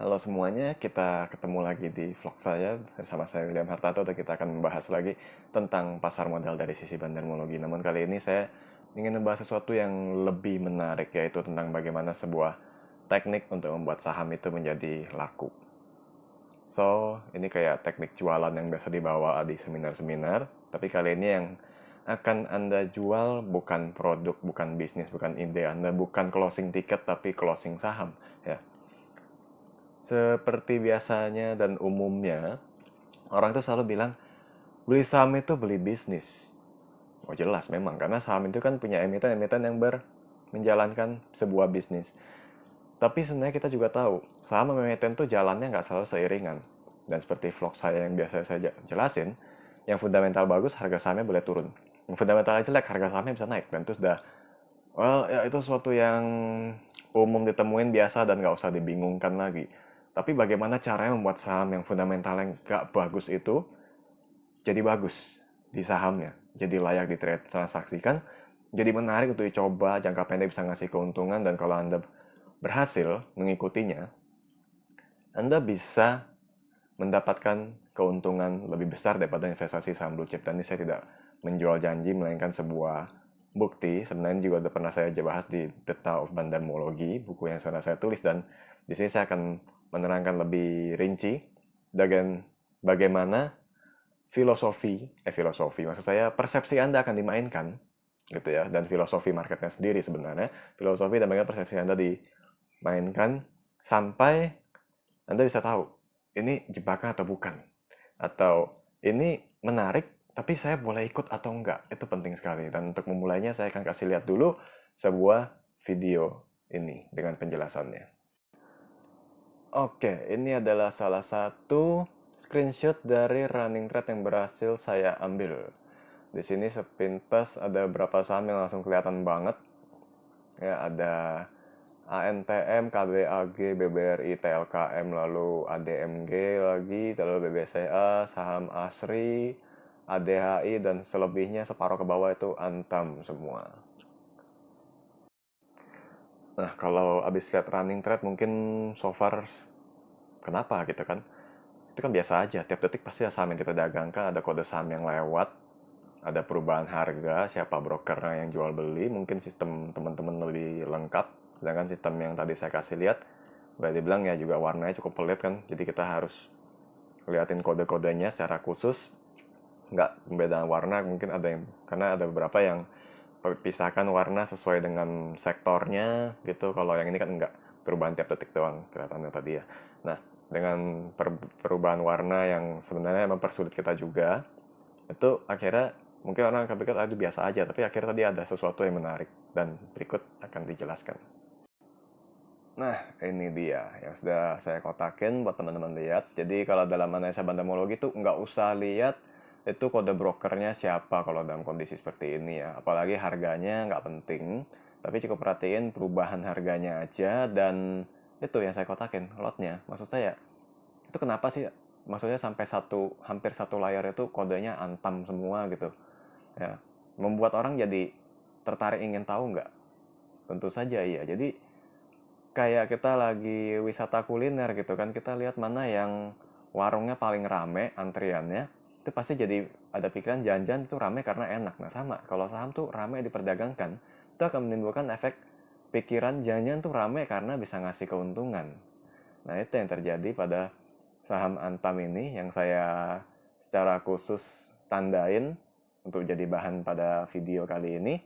Halo semuanya, kita ketemu lagi di vlog saya bersama saya William Hartato dan kita akan membahas lagi tentang pasar modal dari sisi bandarmologi. Namun kali ini saya ingin membahas sesuatu yang lebih menarik, yaitu tentang bagaimana sebuah teknik untuk membuat saham itu menjadi laku. So, ini kayak teknik jualan yang biasa dibawa di seminar-seminar, tapi kali ini yang akan Anda jual bukan produk, bukan bisnis, bukan ide Anda, bukan closing tiket, tapi closing saham. Ya, seperti biasanya dan umumnya, orang tuh selalu bilang, beli saham itu beli bisnis. Oh jelas memang, karena saham itu kan punya emiten-emiten yang menjalankan sebuah bisnis. Tapi sebenarnya kita juga tahu, saham sama emiten tuh jalannya nggak selalu seiringan. Dan seperti vlog saya yang biasa saya jelasin, yang fundamental bagus, harga sahamnya boleh turun. Yang fundamental jelek, harga sahamnya bisa naik. Dan itu sudah, well, ya itu sesuatu yang umum ditemuin biasa dan nggak usah dibingungkan lagi. Tapi bagaimana caranya membuat saham yang fundamental yang nggak bagus itu jadi bagus di sahamnya, jadi layak ditransaksikan, jadi menarik untuk dicoba, jangka pendek bisa ngasih keuntungan, dan kalau Anda berhasil mengikutinya, Anda bisa mendapatkan keuntungan lebih besar daripada investasi saham blue chip. Dan ini saya tidak menjual janji, melainkan sebuah bukti. Sebenarnya juga sudah pernah saya bahas di The Tao of Bandarmology, buku yang sudah saya tulis, dan di sini saya akan menerangkan lebih rinci bagaimana filosofi, maksud saya persepsi Anda akan dimainkan, gitu ya, dan filosofi marketnya sendiri sebenarnya, filosofi dan bagaimana persepsi Anda dimainkan sampai Anda bisa tahu ini jebakan atau bukan, atau ini menarik tapi saya boleh ikut atau enggak. Itu penting sekali. Dan untuk memulainya saya akan kasih lihat dulu sebuah video ini dengan penjelasannya. Oke, ini adalah salah satu screenshot dari running trade yang berhasil saya ambil. Di sini sepintas ada beberapa saham yang langsung kelihatan banget. Ya, ada ANTM, KBAG, BBRI, TLKM, lalu ADMG lagi, lalu BBCA, saham ASRI, ADHI, dan selebihnya separuh ke bawah itu Antam semua. Nah, kalau abis lihat running trade mungkin so far kenapa gitu kan? Itu kan biasa aja, tiap detik pasti ada saham yang diperdagangkan, ada kode saham yang lewat, ada perubahan harga, siapa brokernya yang jual beli, mungkin sistem teman-teman lebih lengkap. Sedangkan sistem yang tadi saya kasih lihat, boleh dibilang ya juga warnanya cukup pelit kan, jadi kita harus liatin kode-kodenya secara khusus. Nggak pembedaan warna, mungkin ada yang, karena ada beberapa yang pisahkan warna sesuai dengan sektornya gitu. Kalau yang ini kan enggak, perubahan tiap detik doang kelihatannya tadi ya. Nah, dengan perubahan warna yang sebenarnya mempersulit kita juga, itu akhirnya mungkin orang akan pikir itu biasa aja, tapi akhirnya tadi ada sesuatu yang menarik dan berikut akan dijelaskan. Nah, ini dia yang sudah saya kotakin buat teman-teman lihat. Jadi kalau dalam analisa bandarmologi tuh nggak usah lihat itu kode brokernya siapa kalau dalam kondisi seperti ini ya. Apalagi harganya nggak penting, tapi cukup perhatiin perubahan harganya aja, dan itu yang saya kotakin lotnya. Maksud saya, itu kenapa sih? Maksudnya sampai hampir satu layar itu kodenya Antam semua gitu. Ya, membuat orang jadi tertarik ingin tahu nggak? Tentu saja iya. Jadi kayak kita lagi wisata kuliner gitu kan, kita lihat mana yang warungnya paling rame antriannya, itu pasti jadi ada pikiran jangan-jangan itu rame karena enak. Nah sama, kalau saham tuh rame diperdagangkan, itu akan menimbulkan efek pikiran jangan-jangan tuh rame karena bisa ngasih keuntungan. Nah itu yang terjadi pada saham Antam ini yang saya secara khusus tandain untuk jadi bahan pada video kali ini,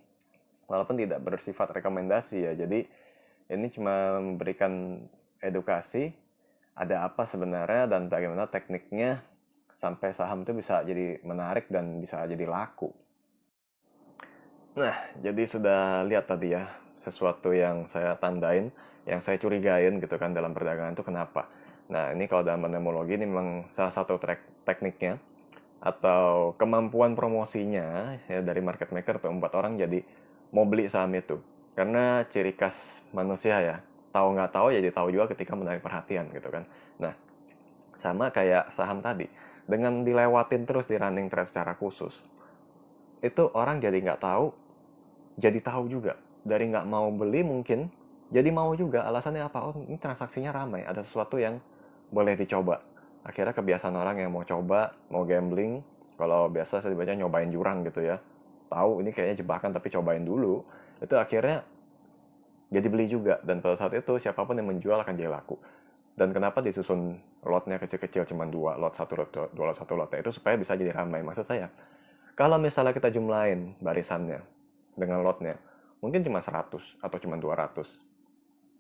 walaupun tidak bersifat rekomendasi ya. Jadi ini cuma memberikan edukasi ada apa sebenarnya dan bagaimana tekniknya sampai saham itu bisa jadi menarik dan bisa jadi laku. Nah, jadi sudah lihat tadi ya, sesuatu yang saya tandain, yang saya curigain gitu kan dalam perdagangan itu kenapa. Nah, ini kalau dalam bandarmologi ini memang salah satu tekniknya atau kemampuan promosinya ya dari market maker untuk membuat orang jadi mau beli saham itu. Karena ciri khas manusia ya, tahu nggak tahu jadi tahu juga ketika menarik perhatian gitu kan. Nah, sama kayak saham tadi, dengan dilewatin terus di running trade secara khusus, itu orang jadi nggak tahu, jadi tahu juga. Dari nggak mau beli mungkin, jadi mau juga. Alasannya apa? Oh, ini transaksinya ramai, ada sesuatu yang boleh dicoba. Akhirnya kebiasaan orang yang mau coba, mau gambling, kalau biasa saya dibaca nyobain jurang gitu ya. Tahu ini kayaknya jebakan tapi cobain dulu. Itu akhirnya jadi beli juga, dan pada saat itu siapapun yang menjual akan jadi laku. Dan kenapa disusun lotnya kecil-kecil, cuma dua lot, satu lot, dua lot, satu lot, itu supaya bisa jadi ramai. Maksud saya, kalau misalnya kita jumlahin barisannya dengan lotnya, mungkin cuma 100 atau cuma 200.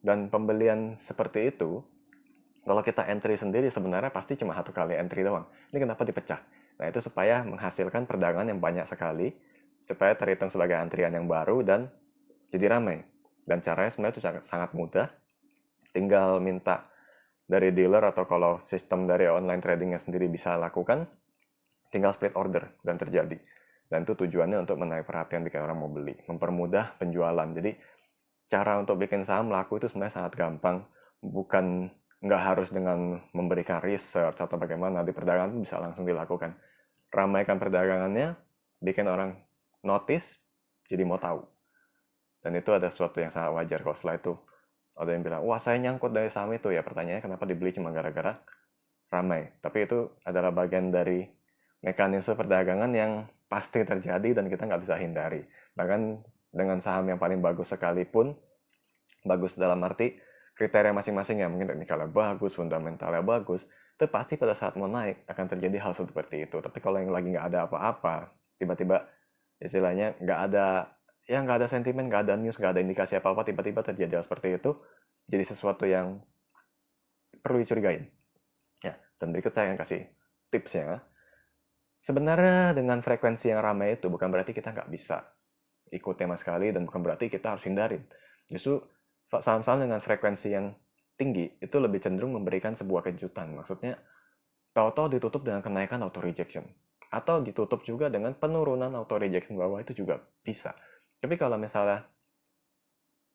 Dan pembelian seperti itu, kalau kita entry sendiri sebenarnya pasti cuma satu kali entry doang. Ini kenapa dipecah? Nah, itu supaya menghasilkan perdagangan yang banyak sekali, supaya terhitung sebagai antrian yang baru dan jadi ramai. Dan caranya sebenarnya itu sangat mudah. Tinggal minta dari dealer, atau kalau sistem dari online tradingnya sendiri bisa lakukan, tinggal split order dan terjadi. Dan itu tujuannya untuk menarik perhatian jika orang mau beli, mempermudah penjualan. Jadi cara untuk bikin saham laku itu sebenarnya sangat gampang, bukan nggak harus dengan memberikan research atau bagaimana. Di perdagangan itu bisa langsung dilakukan. Ramaikan perdagangannya, bikin orang notice, jadi mau tahu. Dan itu ada sesuatu yang sangat wajar kalau setelah itu ada yang bilang, wah saya nyangkut dari saham itu ya. Pertanyaannya kenapa dibeli cuma gara-gara ramai. Tapi itu adalah bagian dari mekanisme perdagangan yang pasti terjadi dan kita nggak bisa hindari. Bahkan dengan saham yang paling bagus sekalipun, bagus dalam arti kriteria masing-masing ya, mungkin teknikalnya bagus, fundamentalnya bagus, itu pasti pada saat mau naik akan terjadi hal seperti itu. Tapi kalau yang lagi nggak ada apa-apa, tiba-tiba istilahnya nggak ada, ya nggak ada sentimen, nggak ada news, nggak ada indikasi apa-apa, tiba-tiba terjadi hal seperti itu, jadi sesuatu yang perlu dicurigain. Ya, dan berikut saya akan kasih tipsnya. Sebenarnya dengan frekuensi yang ramai itu bukan berarti kita nggak bisa ikut tema sekali, dan bukan berarti kita harus hindarin. Justru saham-saham dengan frekuensi yang tinggi itu lebih cenderung memberikan sebuah kejutan. Maksudnya, tahu-tahu ditutup dengan kenaikan auto rejection, atau ditutup juga dengan penurunan auto rejection bawah, itu juga bisa. Tapi kalau misalnya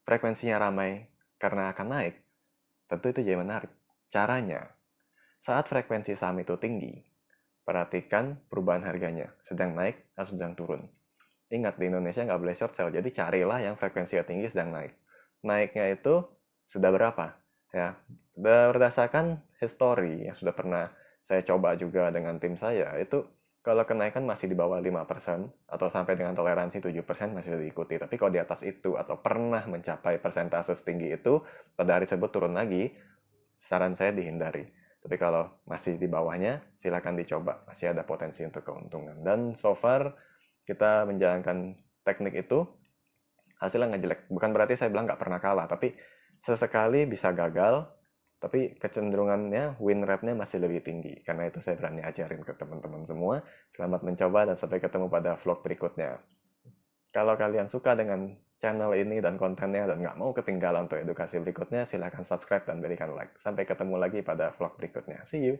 frekuensinya ramai karena akan naik, tentu itu jadi menarik. Caranya, saat frekuensi saham itu tinggi, perhatikan perubahan harganya, sedang naik atau sedang turun. Ingat, di Indonesia nggak boleh short sell, jadi carilah yang frekuensinya tinggi sedang naik. Naiknya itu sudah berapa? Ya, berdasarkan history yang sudah pernah saya coba juga dengan tim saya, itu kalau kenaikan masih di bawah 5% atau sampai dengan toleransi 7% masih diikuti. Tapi kalau di atas itu atau pernah mencapai persentase setinggi itu, pada hari tersebut turun lagi, saran saya dihindari. Tapi kalau masih di bawahnya, silakan dicoba. Masih ada potensi untuk keuntungan. Dan so far, kita menjalankan teknik itu, hasilnya nggak jelek. Bukan berarti saya bilang nggak pernah kalah, tapi sesekali bisa gagal, tapi kecenderungannya win rate-nya masih lebih tinggi. Karena itu saya berani ajarin ke teman-teman semua. Selamat mencoba dan sampai ketemu pada vlog berikutnya. Kalau kalian suka dengan channel ini dan kontennya dan nggak mau ketinggalan untuk edukasi berikutnya, silahkan subscribe dan berikan like. Sampai ketemu lagi pada vlog berikutnya. See you!